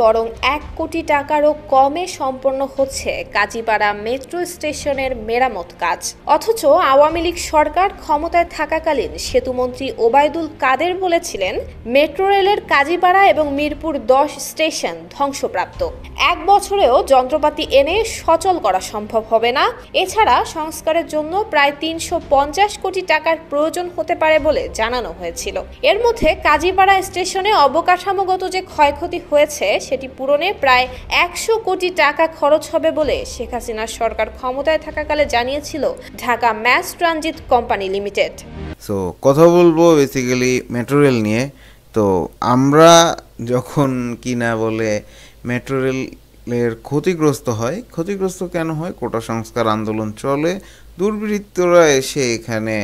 বরং ১ কোটি টাকারও কমে সম্পন্ন হচ্ছে কাজীপাড়া মেট্রো স্টেশনের মেরামত কাজ। অথচ আওয়ামী লীগ সরকার ক্ষমতায় থাকাকালীন সেতুমন্ত্রী ওবায়দুল কাদের বলেছিলেন মেট্রো রেলের কাজীপাড়া এবং মিরপুর ১০ স্টেশন ধ্বংসপ্রাপ্ত। ১ বছরেও যন্ত্রপাতি এনে সচল করা সম্ভব হবে না। এছাড়া সংস্কারের জন্য প্রায় ৩৫০ কোটি টাকার প্রয়োজন হতে পারে বলে জানানো হয়েছিল। এর মধ্যে কাজীপাড়া স্টেশনে অবকাঠামোগত যে ক্ষয়ক্ষতি হয়েছে সেটি পূরণে প্রায় ১০০ কোটি টাকা খরচ হবে বলে শেখ হাসিনার সরকার ক্ষমতায় থাকাকালে জানিয়েছিল Dhaka mass transit company limited. So কথা বলবো বেসিক্যালি মেট্রো রেল নিয়ে। তো আমরা যখন কিনা বলে মেট্রো রেলের ক্ষতিগ্রস্ত কেন হয়? কোটা সংস্কার আন্দোলন চলে, দুর্বৃত্তরা এসে এখানে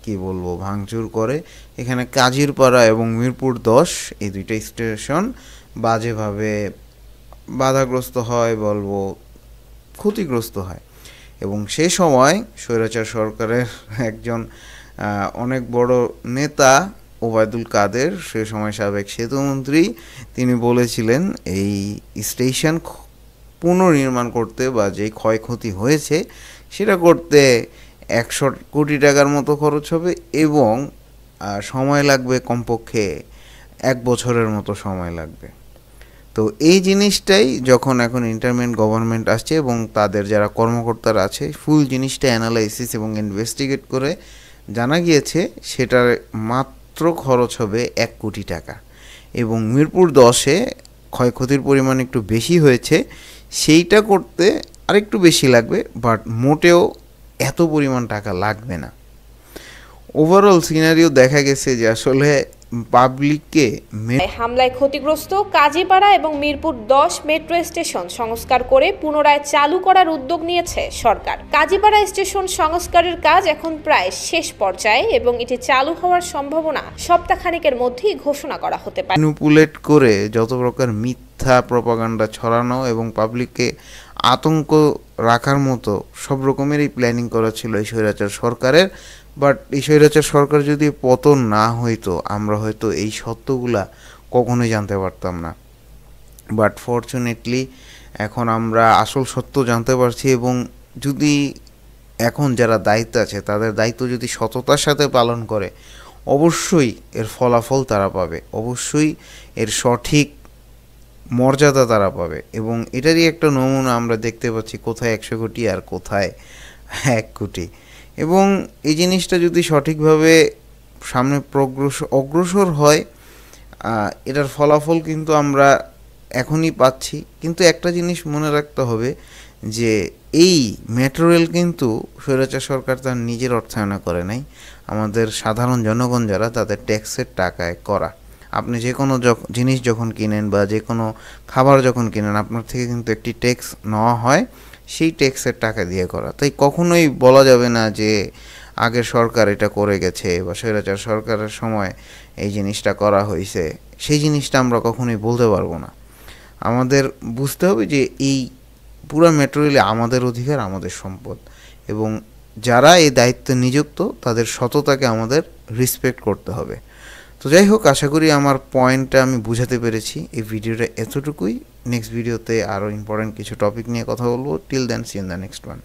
কি বলবো ভাঙচুর করে। এখানে কাজীরপাড়া এবং মিরপুর ১০ এই দুইটা স্টেশন বাজেভাবে বাধাগ্রস্ত হয়, বলবো ক্ষতিগ্রস্ত হয়। এবং সেই সময় স্বৈরাচার সরকারের একজন অনেক বড় নেতা ওবায়দুল কাদের, সে সময় সাবেক সেতুমন্ত্রী, তিনি বলেছিলেন এই স্টেশন পুনর্নির্মাণ করতে বা যেই ক্ষয়ক্ষতি হয়েছে সেটা করতে ১০০ কোটি টাকার মতো খরচ হবে এবং সময় লাগবে কমপক্ষে ১ বছরের মতো সময় লাগবে। তো এই জিনিসটাই যখন এখন ইন্টারিম গভর্নমেন্ট আসছে এবং তাদের যারা কর্মকর্তারা আছে ফুল জিনিসটা অ্যানালাইসিস এবং ইনভেস্টিগেট করে জানা গিয়েছে সেটার মাত্র খরচ হবে ১ কোটি টাকা। এবং মিরপুর ১০-এ ক্ষয়ক্ষতির পরিমাণ একটু বেশি হয়েছে, সেইটা করতে আরেকটু বেশি লাগবে, বাট মোটেও এত পরিমাণ টাকা লাগবে না। ওভারঅল সিনারিও দেখা গেছে যে আসলে পাবলিককে হামলায় ক্ষতিগ্রস্ত কাজীপাড়া এবং মিরপুর ১০ মেট্রো স্টেশন সংস্কার করে পুনরায় চালু করার উদ্যোগ নিয়েছে সরকার। কাজীপাড়া স্টেশন সংস্কারের কাজ এখন প্রায় শেষ পর্যায়ে এবং এটি চালু হওয়ার সম্ভাবনা সপ্তাহখানেকের মধ্যেই ঘোষণা করা হতে পারে। ম্যানিপুলেট করে যত প্রকার মিথ্যা প্রপাগান্ডা ছড়ানো এবং পাবলিককে আতঙ্ক রাখার মতো সব রকমেরই প্ল্যানিং করা ছিল এই স্বৈরাচার সরকারের। বাট এই স্বৈরাচার সরকার যদি পতন না হইতো আমরা হয়তো এই সত্যগুলা কখনোই জানতে পারতাম না। বাট ফরচুনেটলি এখন আমরা আসল সত্য জানতে পারছি এবং যদি এখন যারা দায়িত্ব আছে তাদের দায়িত্ব যদি সততার সাথে পালন করে অবশ্যই এর ফলাফল তারা পাবে, অবশ্যই এর সঠিক মর্যাদা তারা পাবে। এবং এটারই একটা নমুনা আমরা দেখতে পাচ্ছি কোথায় ১০০ কোটি আর কোথায় ১ কোটি। এবং এই জিনিসটা যদি সঠিকভাবে সামনে অগ্রসর হয় এটার ফলাফল কিন্তু আমরা এখনই পাচ্ছি। কিন্তু একটা জিনিস মনে রাখতে হবে যে এই মেট্রো রেল কিন্তু স্বৈরাচার সরকার তার নিজের অর্থায়নে করে নাই, আমাদের সাধারণ জনগণ যারা তাদের ট্যাক্সের টাকায় করা। আপনি যে কোনো জিনিস যখন কিনেন বা যে কোনো খাবার যখন কিনেন আপনার থেকে কিন্তু একটি ট্যাক্স নেওয়া হয়, সেই ট্যাক্সের টাকা দিয়ে করা। তাই কখনোই বলা যাবে না যে আগের সরকার এটা করে গেছে বা স্বৈরাচার সরকারের সময় এই জিনিসটা করা হয়েছে, সেই জিনিসটা আমরা কখনোই বলতে পারবো না। আমাদের বুঝতে হবে যে এই পুরো মেট্রো রেলে আমাদের অধিকার, আমাদের সম্পদ, এবং যারা এই দায়িত্বে নিযুক্ত তাদের সততাকে আমাদের রেসপেক্ট করতে হবে। তো যাই হোক, আশা করি আমার পয়েন্টটা আমি বুঝাতে পেরেছি। এই ভিডিওটা এতটুকুই। নেক্সট ভিডিওতে আরও ইম্পর্টেন্ট কিছু টপিক নিয়ে কথা বলবো। Till then, see in the next one.